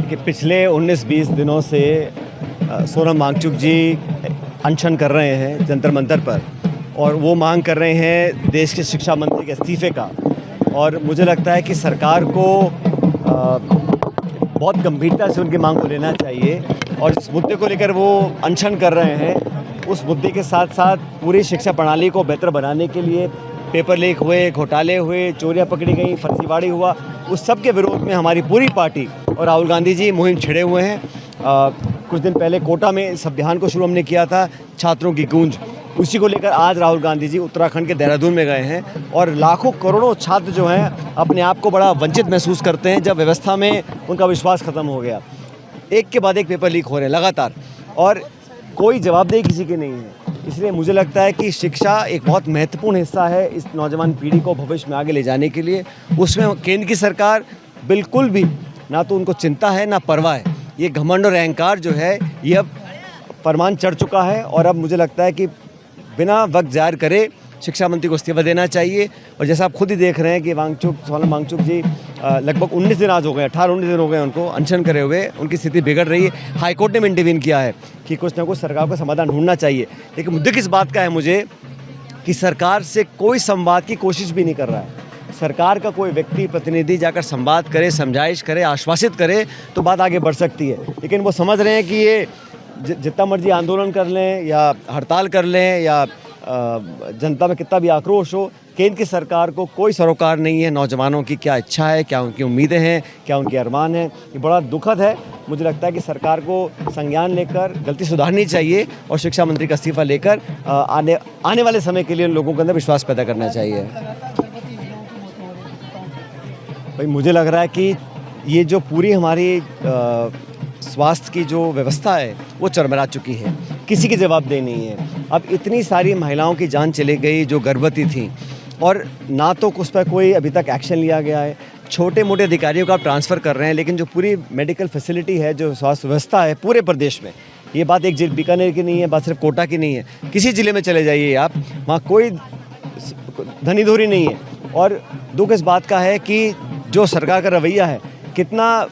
कि पिछले 19-20 दिनों से सोनम वांगचुक जी अनशन कर रहे हैं जंतर मंतर पर, और वो मांग कर रहे हैं देश के शिक्षा मंत्री के इस्तीफे का। और मुझे लगता है कि सरकार को बहुत गंभीरता से उनकी मांग को लेना चाहिए, और इस मुद्दे को लेकर वो अनशन कर रहे हैं, उस मुद्दे के साथ साथ पूरी शिक्षा प्रणाली को बेहतर बनाने के लिए पेपर लीक हुए, घोटाले हुए, चोरियां पकड़ी गई, फर्जीवाड़ी हुआ, उस सब के विरोध में हमारी पूरी पार्टी और राहुल गांधी जी मुहिम छिड़े हुए हैं। कुछ दिन पहले कोटा में इस अभियान को शुरू हमने किया था, छात्रों की गूंज, उसी को लेकर आज राहुल गांधी जी उत्तराखंड के देहरादून में गए हैं। और लाखों करोड़ों छात्र जो हैं अपने आप को बड़ा वंचित महसूस करते हैं जब व्यवस्था में उनका विश्वास ख़त्म हो गया। एक के बाद एक पेपर लीक हो रहे हैं लगातार, और कोई जवाबदेही किसी की नहीं है। इसलिए मुझे लगता है कि शिक्षा एक बहुत महत्वपूर्ण हिस्सा है इस नौजवान पीढ़ी को भविष्य में आगे ले जाने के लिए। उसमें केंद्र की सरकार बिल्कुल भी ना तो उनको चिंता है ना परवाह है। ये घमंड और अहंकार जो है ये अब फरमान चढ़ चुका है, और अब मुझे लगता है कि बिना वक्त ज़ाहिर करे शिक्षा मंत्री को इस्तीफा देना चाहिए। और जैसा आप खुद ही देख रहे हैं कि सोनम वांगचुक जी लगभग 19 दिन आज हो गए, 18-19 दिन हो गए उनको अनशन करे हुए, उनकी स्थिति बिगड़ रही है। हाईकोर्ट ने इंटरवीन किया है कि कुछ ना कुछ सरकार को समाधान ढूंढना चाहिए, लेकिन मुद्दे किस बात का है मुझे कि सरकार से कोई संवाद की कोशिश भी नहीं कर रहा है। सरकार का कोई व्यक्ति प्रतिनिधि जाकर संवाद करे, समझाइश करे, आश्वासित करे तो बात आगे बढ़ सकती है, लेकिन वो समझ रहे हैं कि ये जितना मर्जी आंदोलन कर लें या हड़ताल कर लें या जनता में कितना भी आक्रोश हो, केंद्र की सरकार को कोई सरोकार नहीं है नौजवानों की क्या इच्छा है, क्या उनकी उम्मीदें हैं, क्या उनके अरमान हैं। ये बड़ा दुखद है। मुझे लगता है कि सरकार को संज्ञान लेकर गलती सुधारनी चाहिए और शिक्षा मंत्री का इस्तीफा लेकर आने वाले समय के लिए लोगों के अंदर विश्वास पैदा करना चाहिए। भाई मुझे लग रहा है कि ये जो पूरी हमारी स्वास्थ्य की जो व्यवस्था है वो चरमरा चुकी है, किसी की जवाबदेही नहीं है। अब इतनी सारी महिलाओं की जान चली गई जो गर्भवती थीं, और ना तो उस पर कोई अभी तक एक्शन लिया गया है। छोटे मोटे अधिकारियों का आप ट्रांसफ़र कर रहे हैं, लेकिन जो पूरी मेडिकल फैसिलिटी है, जो स्वास्थ्य व्यवस्था है पूरे प्रदेश में, ये बात एक जिले बीकानेर की नहीं है, बात सिर्फ कोटा की नहीं है, किसी ज़िले में चले जाइए आप, वहाँ कोई धनी धोरी नहीं है। और दुख इस बात का है कि जो सरकार का रवैया है, कितना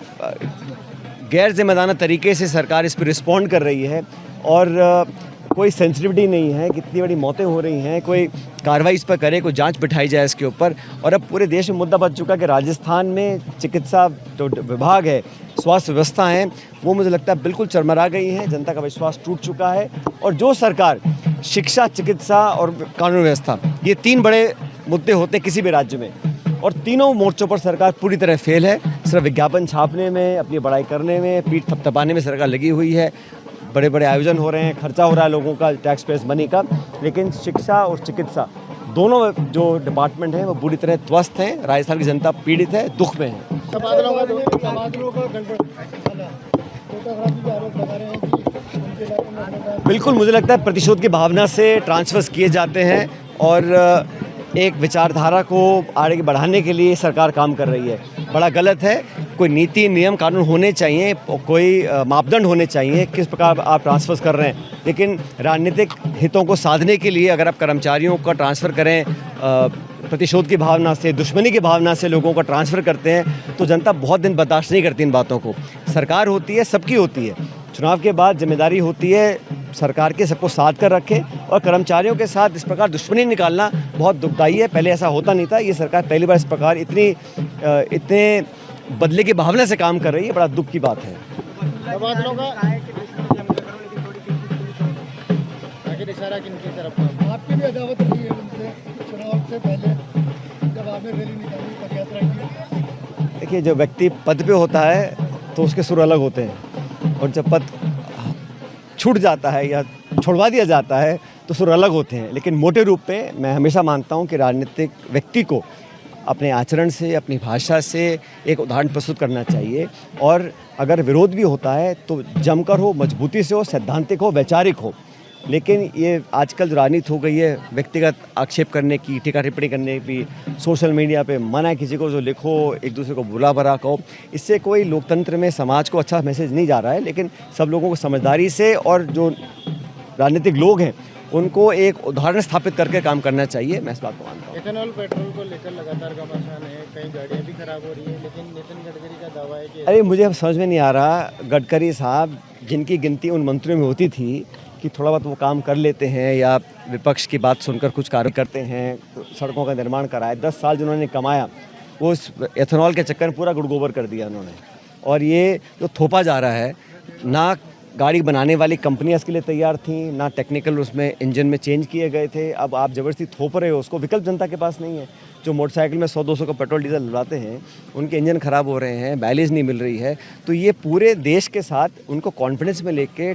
गैर जिम्मेदाराना तरीके से सरकार इस पर रिस्पॉन्ड कर रही है, और कोई सेंसिटिविटी नहीं है, कितनी बड़ी मौतें हो रही हैं, कोई कार्रवाई इस पर करे, कोई जांच बिठाई जाए इसके ऊपर। और अब पूरे देश में मुद्दा बन चुका है कि राजस्थान में चिकित्सा जो विभाग है, स्वास्थ्य व्यवस्था है, वो मुझे लगता है बिल्कुल चरमरा गई है, जनता का विश्वास टूट चुका है। और जो सरकार शिक्षा, चिकित्सा और कानून व्यवस्था, ये 3 बड़े मुद्दे होते हैं किसी भी राज्य में, और तीनों मोर्चों पर सरकार पूरी तरह फेल है। सिर्फ विज्ञापन छापने में, अपनी बड़ाई करने में, पीठ थपथपाने में सरकार लगी हुई है। बड़े बड़े आयोजन हो रहे हैं, खर्चा हो रहा है लोगों का, टैक्स पेयर्स मनी का, लेकिन शिक्षा और चिकित्सा दोनों जो डिपार्टमेंट हैं वो पूरी तरह ध्वस्त हैं। राजस्थान की जनता पीड़ित है, दुख में है। बिल्कुल, मुझे लगता है प्रतिशोध की भावना से ट्रांसफर्स किए जाते हैं, और एक विचारधारा को आगे बढ़ाने के लिए सरकार काम कर रही है। बड़ा गलत है। कोई नीति, नियम, कानून होने चाहिए, कोई मापदंड होने चाहिए किस प्रकार आप ट्रांसफर्स कर रहे हैं, लेकिन राजनीतिक हितों को साधने के लिए अगर आप कर्मचारियों का ट्रांसफ़र करें, प्रतिशोध की भावना से, दुश्मनी की भावना से लोगों को ट्रांसफ़र करते हैं, तो जनता बहुत दिन बर्दाश्त नहीं करती इन बातों को। सरकार होती है, सबकी होती है, चुनाव के बाद जिम्मेदारी होती है सरकार के सबको साथ कर रखें, और कर्मचारियों के साथ इस प्रकार दुश्मनी निकालना बहुत दुखदायी है। पहले ऐसा होता नहीं था। ये सरकार पहली बार इस प्रकार इतने बदले की भावना से काम कर रही है, बड़ा दुख की बात है। आपकी भी अदावत रही है उनसे चुनाव से पहले जब आपने रैली निकाली, पदयात्रा की? देखिए, जब व्यक्ति पद पे होता है तो उसके सुर अलग होते हैं, और जब पद छूट जाता है या छोड़वा दिया जाता है तो सुर अलग होते हैं। लेकिन मोटे रूप पे मैं हमेशा मानता हूँ कि राजनीतिक व्यक्ति को अपने आचरण से, अपनी भाषा से एक उदाहरण प्रस्तुत करना चाहिए, और अगर विरोध भी होता है तो जमकर हो, मजबूती से हो, सैद्धांतिक हो, वैचारिक हो। लेकिन ये आजकल जो राजनीति हो गई है व्यक्तिगत आक्षेप करने की, टीका टिप्पणी करने की, सोशल मीडिया पे मना है किसी को जो लिखो, एक दूसरे को बुरा भला कहो, इससे कोई लोकतंत्र में समाज को अच्छा मैसेज नहीं जा रहा है। लेकिन सब लोगों को समझदारी से, और जो राजनीतिक लोग हैं उनको एक उदाहरण स्थापित करके काम करना चाहिए। मैं इस बात को मानता हूँ। इथेनॉल पेट्रोल को लेकर लगातार घमासान है, कई गाड़ियाँ भी खराब हो रही है, लेकिन नितिन गडकरी का दावा है कि अरे मुझे अब समझ में नहीं आ रहा, गडकरी साहब जिनकी गिनती उन मंत्रियों में होती थी कि थोड़ा बहुत वो काम कर लेते हैं या विपक्ष की बात सुनकर कुछ कार्य करते हैं, सड़कों का निर्माण कराए, 10 साल जिन्होंने कमाया वो इस एथेनॉल के चक्कर में पूरा गुड़ गोबर कर दिया उन्होंने। और ये जो थोपा जा रहा है, ना गाड़ी बनाने वाली कंपनियां इसके लिए तैयार थीं, ना टेक्निकल उसमें इंजन में चेंज किए गए थे। अब आप ज़बरदस्ती थोप रहे हो, उसको विकल्प जनता के पास नहीं है। जो मोटरसाइकिल में 100-200 का पेट्रोल डीजल डलवाते हैं, उनके इंजन ख़राब हो रहे हैं, माइलेज नहीं मिल रही है। तो ये पूरे देश के साथ उनको कॉन्फिडेंस में लेके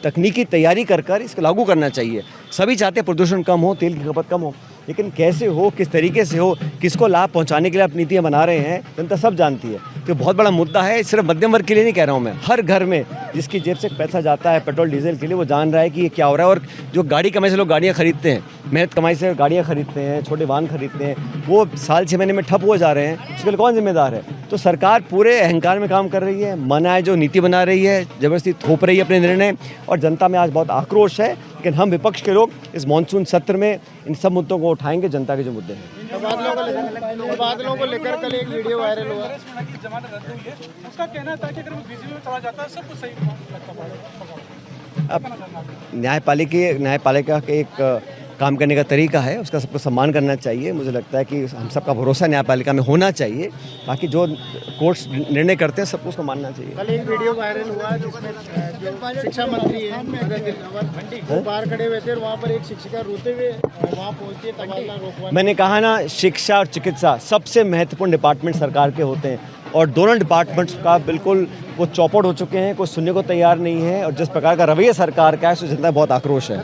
तकनीकी तैयारी कर इसको लागू करना चाहिए। सभी चाहते हैं प्रदूषण कम हो, तेल की खपत कम हो, लेकिन कैसे हो, किस तरीके से हो, किसको लाभ पहुंचाने के लिए आप नीतियां बना रहे हैं, जनता सब जानती है। तो बहुत बड़ा मुद्दा है, सिर्फ मध्यम वर्ग के लिए नहीं कह रहा हूं मैं, हर घर में जिसकी जेब से पैसा जाता है पेट्रोल डीजल के लिए, वो जान रहा है कि ये क्या हो रहा है। और जो गाड़ी कमाई से लोग गाड़ियाँ खरीदते हैं, मेहनत कमाई से गाड़ियाँ खरीदते हैं, छोटे वाहन खरीदते हैं, वो साल 6 महीने में ठप हो जा रहे हैं। इसके लिए कौन जिम्मेदार है? तो सरकार पूरे अहंकार में काम कर रही है, मना है जो नीति बना रही है, ज़बरदस्ती थोप रही है अपने निर्णय, और जनता में आज बहुत आक्रोश है। लेकिन हम विपक्ष के लोग इस मानसून सत्र में इन सब मुद्दों को उठाएंगे, जनता के जो मुद्दे हैं। तबादलों को लेकर कल एक वीडियो वायरल हुआ, उसका कहना था कि अगर वो बीजेपी में चला जाता है सब कुछ सही लगता। अब न्यायपालिका के एक काम करने का तरीका है, उसका सबको सम्मान करना चाहिए। मुझे लगता है कि हम सबका भरोसा न्यायपालिका में होना चाहिए। बाकी जो कोर्ट्स निर्णय करते हैं सबको उसको मानना चाहिए। कल एक वीडियो वायरल हुआ जिसमें जो शिक्षा मंत्री है वो बाहर खड़े हुए थे और वहाँ पर एक शिक्षिका रोते हुए वहाँ पहुँचती है तबादला रोकवा। मैंने कहा ना, शिक्षा और चिकित्सा सबसे महत्वपूर्ण डिपार्टमेंट सरकार के होते हैं, और दोनों डिपार्टमेंट्स का बिल्कुल वो चौपट हो चुके हैं, कोई सुनने को तैयार नहीं है। और जिस प्रकार का रवैया सरकार का है, उससे जनता बहुत आक्रोश है।